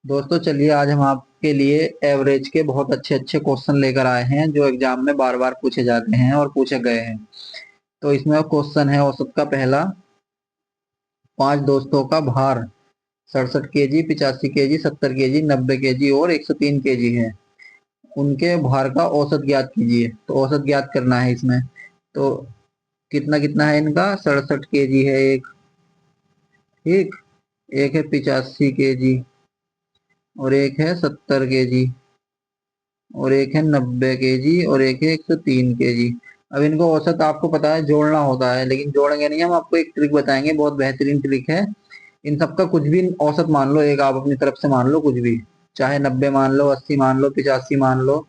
दोस्तों चलिए आज हम आपके लिए एवरेज के बहुत अच्छे अच्छे क्वेश्चन लेकर आए हैं जो एग्जाम में बार बार पूछे जाते हैं और पूछे गए हैं। तो इसमें क्वेश्चन है औसत का पहला। 5 दोस्तों का भार 67 kg, 85 kg, 70 kg, 90 kg और 103 kg है। उनके भार का औसत ज्ञात कीजिए। तो औसत ज्ञात करना है इसमें। तो कितना कितना है इनका? 67 kg है एक। ठीक। एक है 85 kg और एक है 70 kg और एक है 90 kg और एक है 103 kg। अब इनको औसत आपको पता है जोड़ना होता है, लेकिन जोड़ेंगे नहीं, हम आपको एक ट्रिक बताएंगे, बहुत बेहतरीन ट्रिक है। इन सबका कुछ भी औसत मान लो, एक आप अपनी तरफ से मान लो कुछ भी। चाहे 90 मान लो, 80 मान लो, 85 मान लो,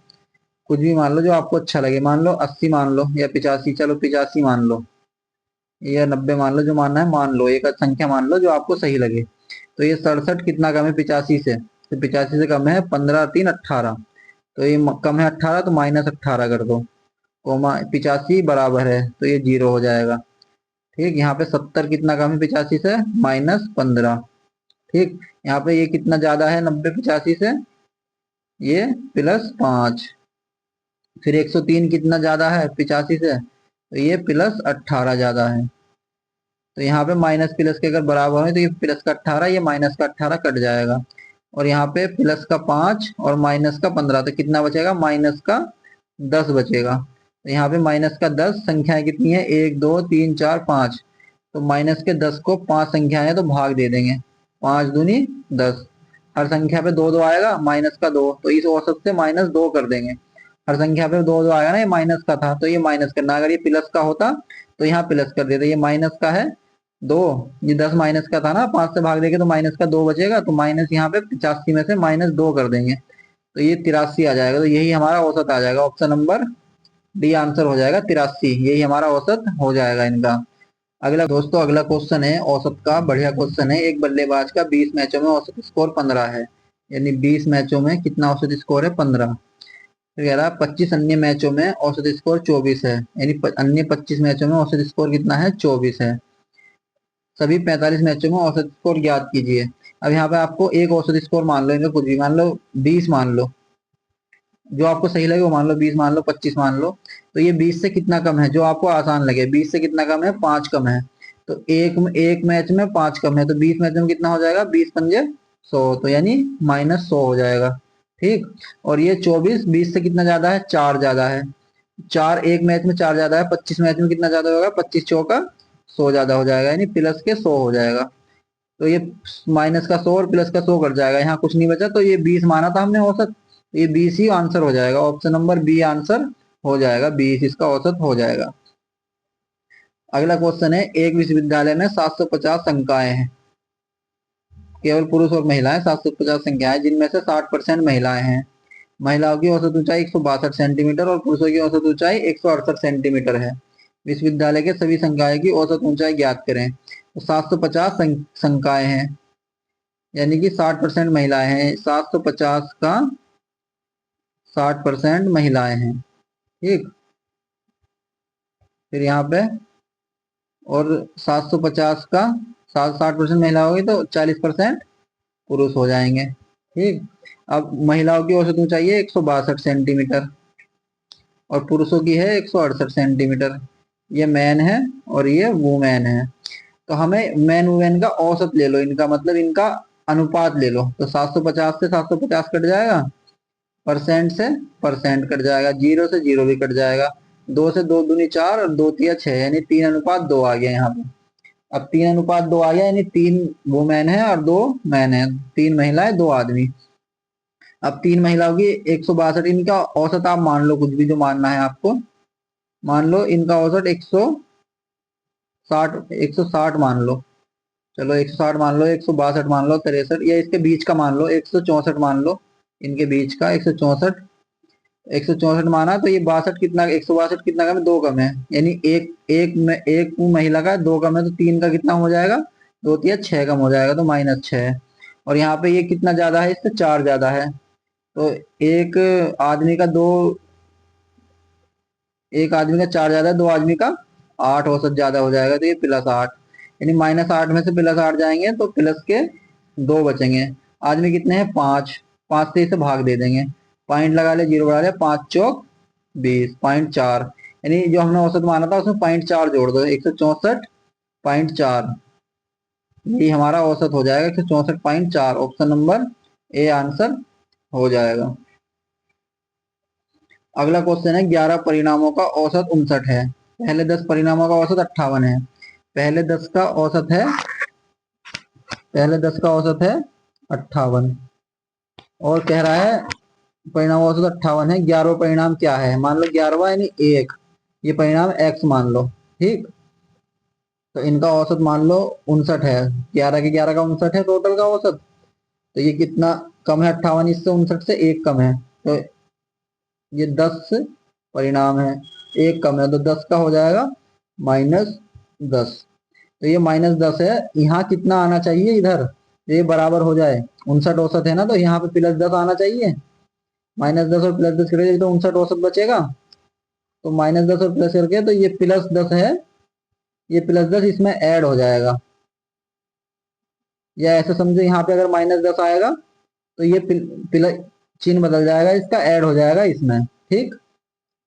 कुछ भी मान लो जो आपको अच्छा लगे। मान लो 80 मान लो या 85, चलो 85 मान लो या 90 मान लो, जो मानना है मान लो, एक संख्या मान लो जो आपको सही लगे। तो ये 67 कितना कम है 85 से? तो 85 से कम है 15, 3, 18। तो ये कम है 18, तो -18 कर दो। कोमा 85 बराबर है, तो ये 0 हो जाएगा। ठीक। यहाँ पे 70 कितना कम है 85 से? -15। ठीक। यहाँ पे ये कितना ज्यादा है 90 85 से? ये +5। फिर 103 कितना ज्यादा है 85 से? तो ये +18 ज्यादा है। तो यहाँ पे माइनस प्लस के अगर बराबर है तो ये प्लस का 18, ये माइनस का 18 कट जाएगा। और यहाँ पे प्लस का 5 और माइनस का 15, तो कितना बचेगा? -10 बचेगा। तो यहाँ पे -10 संख्याएं कितनी है? 1, 2, 3, 4, 5। तो -10 को 5 संख्याएं हैं तो भाग दे देंगे। 5 दूनी 10। हर संख्या पे दो दो आएगा, -2, तो इस औसत से -2 कर देंगे। हर संख्या पे दो दो आएगा ना, ये माइनस का था तो ये माइनस करना, अगर ये प्लस का होता तो यहाँ प्लस कर देते। ये माइनस का है 2। ये 10 माइनस का था ना, 5 से भाग देंगे तो माइनस का 2 बचेगा, तो माइनस यहाँ पे 85 में से -2 कर देंगे तो ये 83 आ जाएगा। तो यही हमारा औसत आ जाएगा। ऑप्शन नंबर डी आंसर हो जाएगा 83। यही हमारा औसत हो जाएगा इनका। अगला दोस्तों, अगला क्वेश्चन है औसत का। बढ़िया क्वेश्चन है। एक बल्लेबाज का 20 मैचों में औसत स्कोर 15 है। यानी 20 मैचों में कितना औसत स्कोर है? 15। फिर कह रहा है 25 अन्य मैचों में औसत स्कोर 24 है। यानी अन्य 25 मैचों में औसत स्कोर कितना है? 24 है। सभी 45 मैचों में औसत स्कोर ज्ञात कीजिए। अब यहाँ पे आपको एक औसत स्कोर मान लो, इनका कुछ भी मान लो, 20 मान लो, जो आपको सही लगे वो मान लो। 20 मान लो, 25 मान लो। तो ये 20 से कितना कम है जो आपको आसान लगे? 20 से कितना कम है? 5 कम है। तो एक मैच में 5 कम है, तो 20 मैच में कितना हो जाएगा? 20 पंजे 100, तो यानी -100 हो जाएगा। ठीक। और ये 24 20 से कितना ज्यादा है? 4 ज्यादा है। चार एक मैच में 4 ज्यादा है, 25 मैच में कितना ज्यादा होगा? 25 चौका 100 ज्यादा हो जाएगा, यानी प्लस के 100 हो जाएगा। तो ये माइनस का 100 और प्लस का 100 कट जाएगा, यहाँ कुछ नहीं बचा, तो ये 20 माना था हमने औसत, तो ये 20 ही आंसर हो जाएगा। ऑप्शन नंबर बी आंसर हो जाएगा। 20 इसका औसत हो जाएगा। अगला क्वेश्चन है। एक विश्वविद्यालय में 750 संकाय हैं। केवल पुरुष और महिलाएं 750 संख्याएं, जिनमें से 60% महिलाएं हैं। महिलाओं की औसत ऊंचाई 162 सेंटीमीटर और पुरुषों की औसत ऊंचाई 168 सेंटीमीटर है। विश्वविद्यालय के सभी संकाय की औसत ऊंचाई ज्ञात करें। तो 750 संकाय हैं, यानी कि 60% महिलाएं हैं। 750 का 60% महिलाएं हैं। ठीक। फिर यहाँ पे और 750 का 60% महिला होगी तो 40% पुरुष हो जाएंगे। ठीक। अब महिलाओं की औसत ऊंचाई है 162 सेंटीमीटर और पुरुषों की है 168 सेंटीमीटर। ये मैन है और ये वुमेन है। तो हमें मैन वुमेन का औसत ले लो, इनका मतलब इनका अनुपात ले लो। तो 750 से 750 कट जाएगा, परसेंट से परसेंट कट जाएगा, 0 से 0 भी कट जाएगा। 2 से 2 दूनी 4 और 2 तिया 6, यानी 3:2 आ गया यहाँ पे। अब 3:2 आ गया, यानी 3 वुमेन है और 2 मैन है, 3 महिलाएं 2 आदमी। अब 3 महिलाओं की 162, इनका औसत आप मान लो, कुछ भी जो मानना है आपको मान लो। इनका औसत 160 मान लो। चलो 160 मान लो, 162 मान लो, 63, या इसके बीच का मान लो 164 मान लो। इनके बीच का 164, 164 माना तो ये 62 कितना, 162 कितना कम है? 2 कम है, यानी एक महिला का 2 कम है, तो 3 का कितना हो जाएगा? 2 तिया 6 कम हो जाएगा, तो -6। और यहाँ पे ये कितना ज्यादा है? इससे 4 ज्यादा है। तो एक आदमी का दो एक आदमी का 4 ज्यादा है, 2 आदमी का 8 औसत ज्यादा हो जाएगा, तो ये +8। यानी -8 में से +8 जाएंगे तो प्लस के 2 बचेंगे। आज में कितने हैं 5, 5 से इसे भाग दे देंगे, पॉइंट लगा ले, जीरो बढ़ा ले, 5 चौक 20, 0.4, यानी जो हमने औसत माना था उसमें 0.4 जोड़ दो, 164.4, यही हमारा औसत हो जाएगा 164.4। ऑप्शन नंबर ए आंसर हो जाएगा। अगला क्वेश्चन है 11 परिणामों का औसत 59 है, पहले 10 परिणामों का औसत 58 है, पहले 10 का औसत है, पहले 10 का औसत है 58, और कह रहा है परिणाम औसत 58 है, 11 परिणाम क्या है, मान लो 11वां यानी 1, ये परिणाम x मान लो, ठीक। तो इनका औसत मान लो 59 है, 11 के 11 का 59 है टोटल का औसत, तो ये कितना कम है 58, इससे 59 से 1 कम है, तो ये 10 परिणाम है, 1 कम है, तो 10 का हो जाएगा -10, तो ये -10 है। यहाँ कितना आना चाहिए इधर, ये बराबर हो जाए, 59 औसत है ना, तो यहाँ पे +10 आना चाहिए, -10 और +10 करेंगे तो 59 औसत बचेगा, तो -10 और प्लस करके तो ये +10 है, ये +10 इसमें ऐड हो जाएगा, या ऐसे समझो यहाँ पे अगर -10 आएगा तो ये प्लस चिन्ह बदल जाएगा, इसका ऐड हो जाएगा इसमें, ठीक,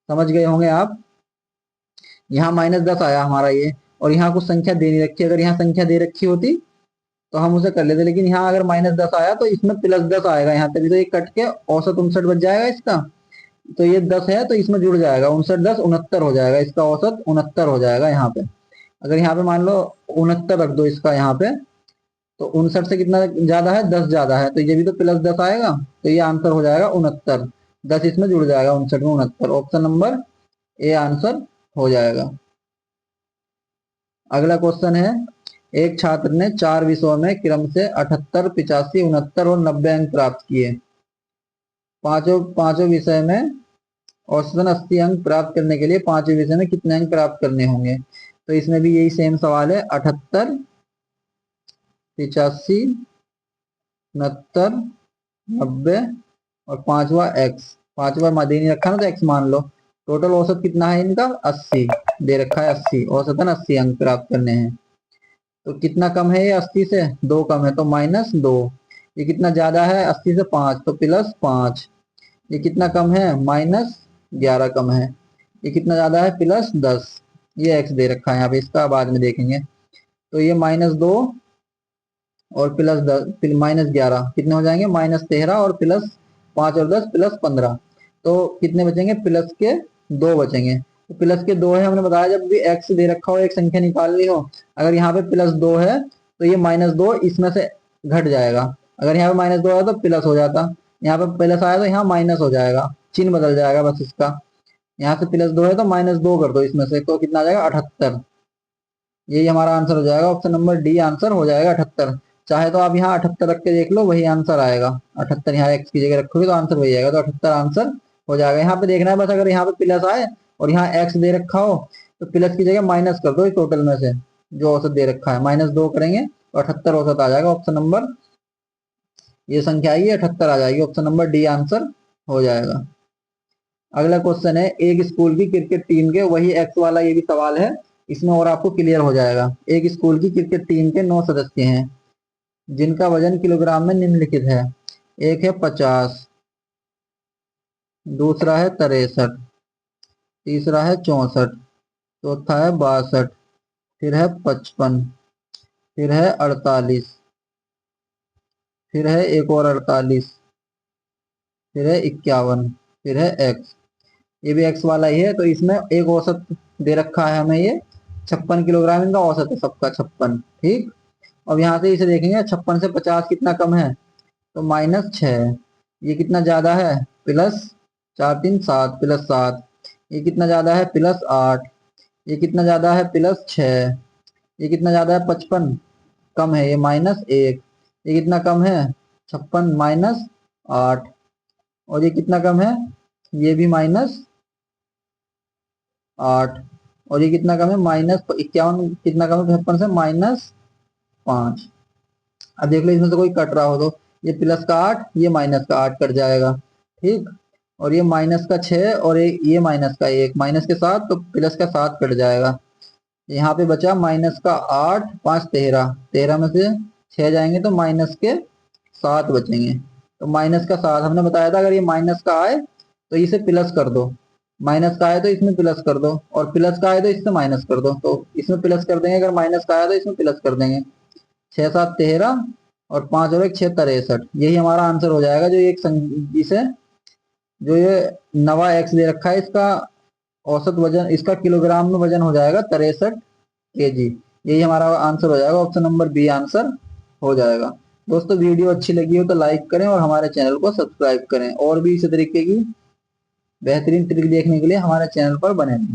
समझ गए होंगे आप। यहाँ -10 आया हमारा ये, और यहाँ कुछ संख्या दे नहीं रखी, अगर यहाँ संख्या दे रखी होती तो हम उसे कर लेते, लेकिन यहाँ अगर -10 आया तो इसमें +10 आएगा, यहाँ तभी तो ये कट के औसत 59 बच जाएगा इसका, तो ये 10 है तो इसमें जुड़ जाएगा, 59 10 69 हो जाएगा, इसका औसत 69 हो जाएगा यहाँ पे। अगर यहाँ पे मान लो 69 रख दो इसका यहाँ पे, तो 59 से कितना ज्यादा है, 10 ज्यादा है, तो ये भी तो +10 आएगा, तो ये आंसर हो जाएगा 69, 10 इसमें जुड़ जाएगा 59 में, 69, ऑप्शन नंबर ए आंसर हो जाएगा। अगला क्वेश्चन है, एक छात्र ने 4 विषयों में क्रम से 78, 85, 69 और 90 अंक प्राप्त किए, पांचों पांचों विषय में औसतन 80 अंक प्राप्त करने के लिए पांचवें विषय में कितने अंक प्राप्त करने होंगे। तो इसमें भी यही सेम सवाल है, 78, 85, 69, 90 और पांचवा x, पांचवा दे नहीं रखा ना तो x मान लो, टोटल औसत कितना है इनका 80 दे रखा है, 80 औसतन 80 अंक प्राप्त करने हैं। तो कितना कम है ये 80 से, 2 कम है, तो -2, ये कितना ज्यादा है 80 से 5, तो +5, ये कितना कम है -11 कम है, ये कितना ज्यादा है +10, ये x दे रखा है यहाँ पे, इसका बाद में देखेंगे। तो ये -2 और +10 -11 कितने हो जाएंगे, -13 और +5 और 10 +15, तो कितने बचेंगे, प्लस के 2 बचेंगे, तो प्लस के 2 है, हमने बताया जब भी x दे रखा हो एक संख्या निकालनी हो, अगर यहाँ पे +2 है तो ये -2 इसमें से घट जाएगा, अगर यहाँ पे -2 आया तो प्लस हो जाता, यहाँ पे प्लस आया तो यहाँ माइनस हो जाएगा, चिन्ह बदल जाएगा बस इसका, यहाँ से +2 है तो -2 कर दो इसमें से, तो कितना आ जाएगा 78, यही हमारा आंसर हो जाएगा, ऑप्शन नंबर डी आंसर हो जाएगा 78। चाहे तो आप यहाँ 78 रख के देख लो, वही आंसर आएगा, 78 यहाँ x की जगह रखोगे तो आंसर वही आएगा, तो 78 आंसर हो जाएगा। यहाँ पे देखना है बस, अगर यहाँ पे प्लस आए और यहाँ x दे रखा हो तो प्लस की जगह माइनस कर दो, टोटल में से जो औसत दे रखा है -2 करेंगे तो 78 औसत आ जाएगा, ऑप्शन नंबर ये संख्या आई 78 आ जाएगी, ऑप्शन नंबर डी आंसर हो जाएगा। अगला क्वेश्चन है, एक स्कूल की क्रिकेट टीम के, वही एक्स वाला ये भी सवाल है, इसमें और आपको क्लियर हो जाएगा। एक स्कूल की क्रिकेट टीम के 9 सदस्य हैं जिनका वजन किलोग्राम में निम्नलिखित है, एक है 50, दूसरा है 63, तीसरा है 64, चौथा है 62, फिर है 55, फिर है 48, फिर है एक और 48, फिर है 51, फिर है एक्स, ये भी एक्स वाला ही है, तो इसमें एक औसत दे रखा है हमें, ये 56 किलोग्राम इनका औसत है सबका, 56, ठीक। अब यहाँ से इसे देखेंगे 56 से 50 कितना कम है, तो -6, ये कितना ज्यादा है +4 3 7 +7, ये कितना ज्यादा है +8, ये कितना ज्यादा है +6, ये कितना ज्यादा है 55 कम है, ये -1, ये कितना कम है 56 -8, और ये कितना कम है, ये भी -8, और ये कितना कम है -51, कितना कम है 56 से -5। अब देख लो इसमें से कोई कट रहा हो तो ये प्लस का 8, ये माइनस का 8 कट जाएगा, ठीक, और ये -6 और ये -1, माइनस के 7 तो प्लस का 7 कट जाएगा, यहाँ पे बचा -8, 5 13, 13 में से 6 जाएंगे तो 7 बचेंगे। तो माइनस का 7 हमने बताया था, अगर ये माइनस का आए तो इसे प्लस कर दो, माइनस का आए तो इसमें प्लस कर दो, और प्लस का आए तो इससे माइनस कर दो। तो इसमें प्लस कर देंगे, अगर माइनस का आया तो इसमें प्लस कर देंगे। 6 7 13 और 5 और 1 6 63, यही हमारा आंसर हो जाएगा। जो एक इसे जो ये नवा एक्स दे रखा है, इसका औसत वजन, इसका किलोग्राम में वजन हो जाएगा 63 kg। यही हमारा आंसर हो जाएगा, ऑप्शन नंबर बी आंसर हो जाएगा। दोस्तों वीडियो अच्छी लगी हो तो लाइक करें और हमारे चैनल को सब्सक्राइब करें, और भी इसी तरीके की बेहतरीन ट्रिक देखने के लिए हमारे चैनल पर बने रहें।